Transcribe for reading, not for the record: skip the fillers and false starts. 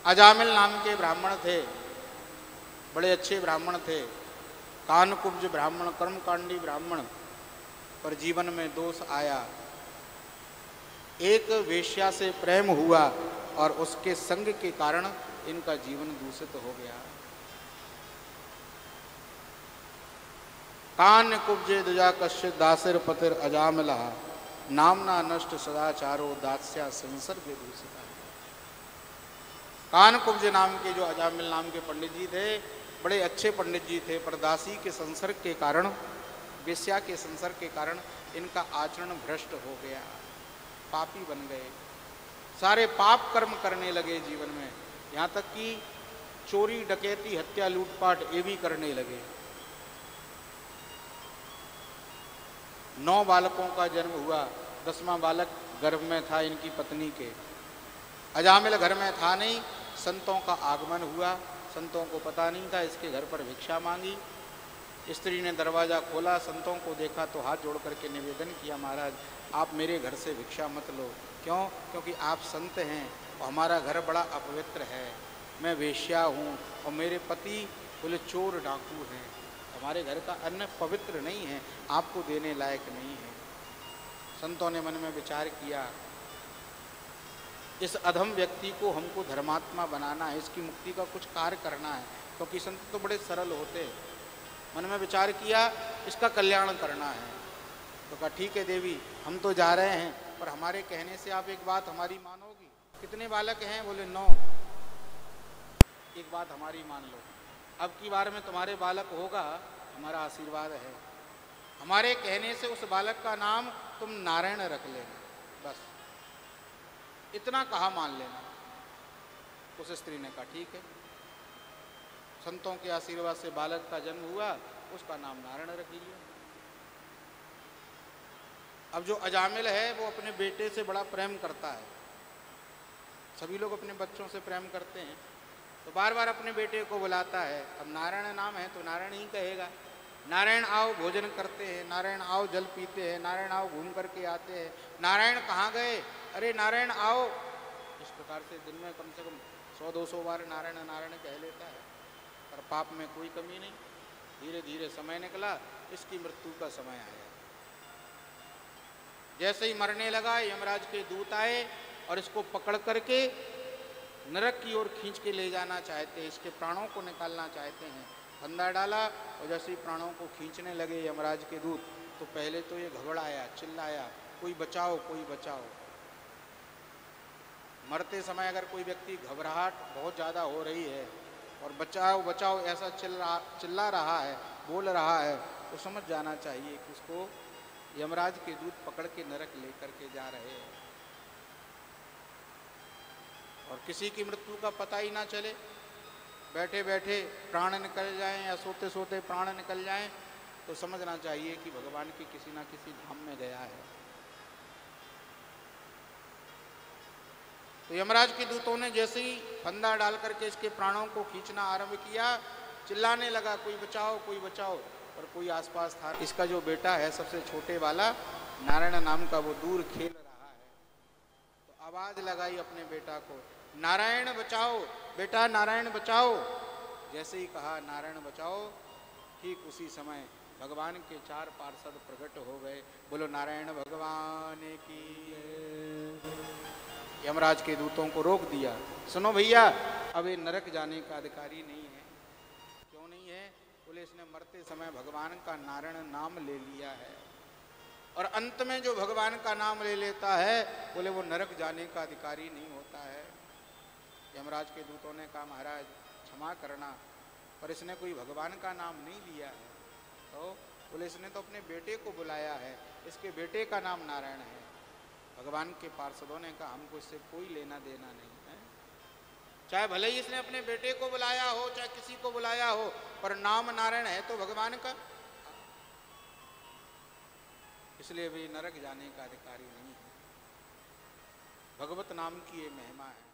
अजामिल नाम के ब्राह्मण थे, बड़े अच्छे ब्राह्मण थे, कानकुब्ज ब्राह्मण, कर्मकांडी ब्राह्मण, पर जीवन में दोष आया। एक वेश्या से प्रेम हुआ और उसके संग के कारण इनका जीवन दूषित हो गया। कान कुब्जे दुजा कश्चित दासिर पतिर अजामिला, नामना नष्ट सदाचारो दास्या संसर्ग दूषिता। कान कुब्ज नाम के जो अजामिल नाम के पंडित जी थे, बड़े अच्छे पंडित जी थे, पर दासी के संसर्ग के कारण, वेश्या के संसर्ग के कारण इनका आचरण भ्रष्ट हो गया, पापी बन गए, सारे पाप कर्म करने लगे जीवन में, यहाँ तक कि चोरी डकैती हत्या लूटपाट ये भी करने लगे। 9 बालकों का जन्म हुआ, 10वां बालक गर्भ में था इनकी पत्नी के। अजामिल घर में था नहीं, संतों का आगमन हुआ, संतों को पता नहीं था, इसके घर पर भिक्षा मांगी। स्त्री ने दरवाज़ा खोला, संतों को देखा तो हाथ जोड़ करके निवेदन किया, महाराज आप मेरे घर से भिक्षा मत लो। क्यों? क्योंकि आप संत हैं और हमारा घर बड़ा अपवित्र है, मैं वेश्या हूँ और मेरे पति बोले चोर डाकू हैं, हमारे घर का अन्न पवित्र नहीं है, आपको देने लायक नहीं है। संतों ने मन में विचार किया, इस अधम व्यक्ति को हमको धर्मात्मा बनाना है, इसकी मुक्ति का कुछ कार्य करना है, क्योंकि संत तो बड़े सरल होते। मन में विचार किया, इसका कल्याण करना है। तो कहा ठीक है देवी, हम तो जा रहे हैं, पर हमारे कहने से आप एक बात हमारी मानोगी? कितने बालक हैं? बोले 9। एक बात हमारी मान लो, अब की बार में तुम्हारे बालक होगा, हमारा आशीर्वाद है, हमारे कहने से उस बालक का नाम तुम नारायण रख लेना, बस इतना कहा मान लेना। उस स्त्री ने कहा ठीक है। संतों के आशीर्वाद से बालक का जन्म हुआ, उसका नाम नारायण रख लिया। अब जो अजामिल है वो अपने बेटे से बड़ा प्रेम करता है, सभी लोग अपने बच्चों से प्रेम करते हैं, तो बार बार अपने बेटे को बुलाता है। अब नारायण नाम है तो नारायण ही कहेगा, नारायण आओ भोजन करते हैं, नारायण आओ जल पीते हैं, नारायण आओ घूम करके आते हैं, नारायण कहाँ गए, अरे नारायण आओ। इस प्रकार से दिन में कम से कम 100-200 बार नारायण नारायण कह लेता है, पर पाप में कोई कमी नहीं। धीरे धीरे समय निकला, इसकी मृत्यु का समय आया। जैसे ही मरने लगा, यमराज के दूत आए और इसको पकड़ करके नरक की ओर खींच के ले जाना चाहते हैं, इसके प्राणों को निकालना चाहते हैं। फंदा डाला और जैसे ही प्राणों को खींचने लगे यमराज के दूत, तो पहले तो ये घबराया, चिल्लाया, कोई बचाओ कोई बचाओ। मरते समय अगर कोई व्यक्ति घबराहट बहुत ज़्यादा हो रही है और बचाओ बचाओ ऐसा चिल्ला रहा है, बोल रहा है, तो समझ जाना चाहिए कि उसको यमराज के दूत पकड़ के नरक लेकर के जा रहे हैं। और किसी की मृत्यु का पता ही ना चले, बैठे बैठे प्राण निकल जाएं या सोते सोते प्राण निकल जाएं, तो समझना चाहिए कि भगवान के किसी ना किसी धाम में गया है। तो यमराज के दूतों ने जैसे ही फंदा डाल करके इसके प्राणों को खींचना आरंभ किया, चिल्लाने लगा कोई बचाओ कोई बचाओ, पर कोई आसपास था। इसका जो बेटा है सबसे छोटे वाला नारायण नाम का, वो दूर खेल रहा है, तो आवाज लगाई अपने बेटा को, नारायण बचाओ बेटा, नारायण बचाओ। जैसे ही कहा नारायण बचाओ, ठीक उसी समय भगवान के 4 पार्षद प्रकट हो गए। बोलो नारायण भगवान की। यमराज के दूतों को रोक दिया, सुनो भैया, अब ये नरक जाने का अधिकारी नहीं है। क्यों नहीं है? बोले इसने मरते समय भगवान का नारायण नाम ले लिया है, और अंत में जो भगवान का नाम ले लेता है, बोले वो नरक जाने का अधिकारी नहीं होता है। यमराज के दूतों ने कहा महाराज क्षमा करना, पर इसने कोई भगवान का नाम नहीं लिया है। तो बोले इसने तो अपने बेटे को बुलाया है, इसके बेटे का नाम नारायण है। भगवान के पार्षदों ने कहा हमको इससे कोई लेना देना नहीं है, चाहे भले ही इसने अपने बेटे को बुलाया हो, चाहे किसी को बुलाया हो, पर नाम नारायण है तो भगवान का, इसलिए भी नरक जाने का अधिकारी नहीं है। भगवत नाम की ये महिमा है।